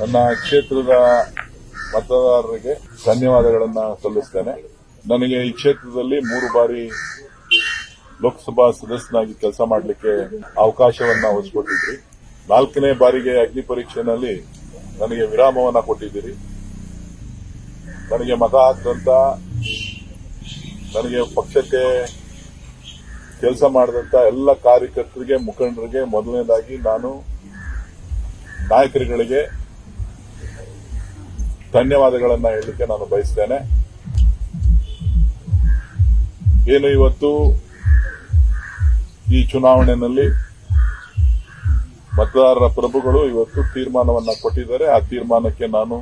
ನನ್ನ ಕ್ಷೇತ್ರದ ಮತದಾರರಿಗೆ ಧನ್ಯವಾದಗಳನ್ನು ಸಲ್ಲಿಸ್ತೇನೆ. ನನಗೆ ಈ ಕ್ಷೇತ್ರದಲ್ಲಿ 3 ಬಾರಿ ಲೋಕಸಭಾ ಸದಸ್ಯನಾಗಿ ಕೆಲಸ ಮಾಡಲಿಕ್ಕೆ ಅವಕಾಶವನ್ನ ಒದಗಿಸಿಕೊಟ್ಟಿದ್ರಿ. 4ನೇ ಬಾರಿಗೆ ಅಗ್ನಿ ಪರೀಕ್ಷೆಯಲ್ಲಿ ನನಗೆ ವಿರಾಮವನ್ನ ಕೊಟ್ಟಿದ್ದೀರಿ. ನನಗೆ ಮತ ಹಾಕಿದಂತ, ನನಗೆ ಪಕ್ಷಕ್ಕೆ ಕೆಲಸ ಮಾಡಿದಂತ ಎಲ್ಲ ಕಾರ್ಯಕರ್ತರಿಗೆ, ಮುಖಂಡರಿಗೆ ಮೊದಲನೇದಾಗಿ ನಾನು ನಾಯಕರುಗಳಿಗೆ ಧನ್ಯವಾದಗಳನ್ನು ಹೇಳಲಿಕ್ಕೆ ನಾನು ಬಯಸ್ತೇನೆ. ಏನು ಇವತ್ತು ಈ ಚುನಾವಣೆಯಲ್ಲಿ ಮತದಾರರ ಪ್ರಭುಗಳು ಇವತ್ತು ತೀರ್ಮಾನವನ್ನ ಕೊಟ್ಟಿದ್ದಾರೆ. ಆ ತೀರ್ಮಾನಕ್ಕೆ ನಾನು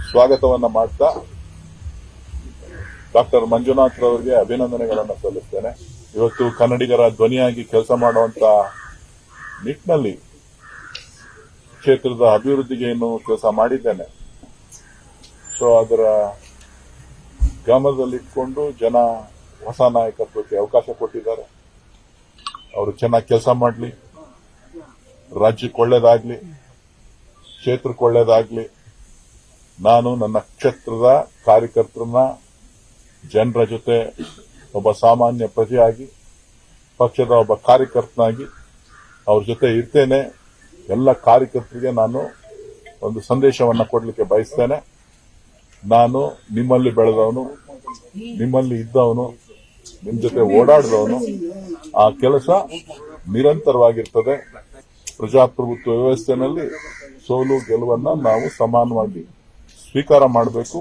ಸ್ವಾಗತವನ್ನ ಮಾಡ್ತಾ ಡಾಕ್ಟರ್ ಮಂಜುನಾಥ್ ಅವರಿಗೆ ಅಭಿನಂದನೆಗಳನ್ನು ಸಲ್ಲಿಸ್ತೇನೆ. ಇವತ್ತು ಕನ್ನಡಿಗರ ಧ್ವನಿಯಾಗಿ ಕೆಲಸ ಮಾಡುವಂತ ನಿಟ್ಟಿನಲ್ಲಿ ಕ್ಷೇತ್ರದ ಅಭಿವೃದ್ಧಿಗೆ ಏನು ಕೆಲಸ ಮಾಡಿದ್ದೇನೆ, ಸೊ ಅದರ ಗಮನದಲ್ಲಿಟ್ಕೊಂಡು ಜನ ಹೊಸ ನಾಯಕತ್ವಕ್ಕೆ ಅವಕಾಶ ಕೊಟ್ಟಿದ್ದಾರೆ. ಅವರು ಚೆನ್ನಾಗಿ ಕೆಲಸ ಮಾಡಲಿ, ರಾಜ್ಯಕ್ಕೆ ಒಳ್ಳೇದಾಗ್ಲಿ, ಕ್ಷೇತ್ರಕ್ಕೆ ಒಳ್ಳೇದಾಗ್ಲಿ. ನಾನು ನನ್ನ ಕ್ಷೇತ್ರದ ಕಾರ್ಯಕರ್ತರನ್ನ ಜನರ ಜೊತೆ ಒಬ್ಬ ಸಾಮಾನ್ಯ ಪ್ರಜೆಯಾಗಿ, ಪಕ್ಷದ ಒಬ್ಬ ಕಾರ್ಯಕರ್ತನಾಗಿ ಅವ್ರ ಜೊತೆ ಇರ್ತೇನೆ. ಎಲ್ಲ ಕಾರ್ಯಕರ್ತರಿಗೆ ನಾನು ಒಂದು ಸಂದೇಶವನ್ನ ಕೊಡಲಿಕ್ಕೆ ಬಯಸ್ತೇನೆ. ನಾನು ನಿಮ್ಮಲ್ಲಿ ಬೆಳೆದವನು, ನಿಮ್ಮಲ್ಲಿ ಇದ್ದವನು, ನಿಮ್ ಜೊತೆ ಓಡಾಡಿದವನು. ಆ ಕೆಲಸ ನಿರಂತರವಾಗಿರ್ತದೆ. ಪ್ರಜಾಪ್ರಭುತ್ವ ವ್ಯವಸ್ಥೆಯಲ್ಲಿ ಸೋಲು ಗೆಲುವನ್ನ ನಾವು ಸಮಾನವಾಗಿ ಸ್ವೀಕಾರ ಮಾಡಬೇಕು.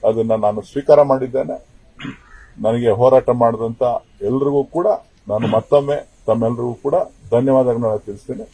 ಅದನ್ನ ನಾನು ಸ್ವೀಕಾರ ಮಾಡಿದ್ದೇನೆ. ನನಗೆ ಹೋರಾಟ ಮಾಡಿದಂತ ಎಲ್ಲರಿಗೂ ಕೂಡ ನಾನು ಮತ್ತೊಮ್ಮೆ ತಮ್ಮೆಲ್ಲರಿಗೂ ಕೂಡ ಧನ್ಯವಾದಗಳನ್ನು ತಿಳಿಸ್ತೇನೆ.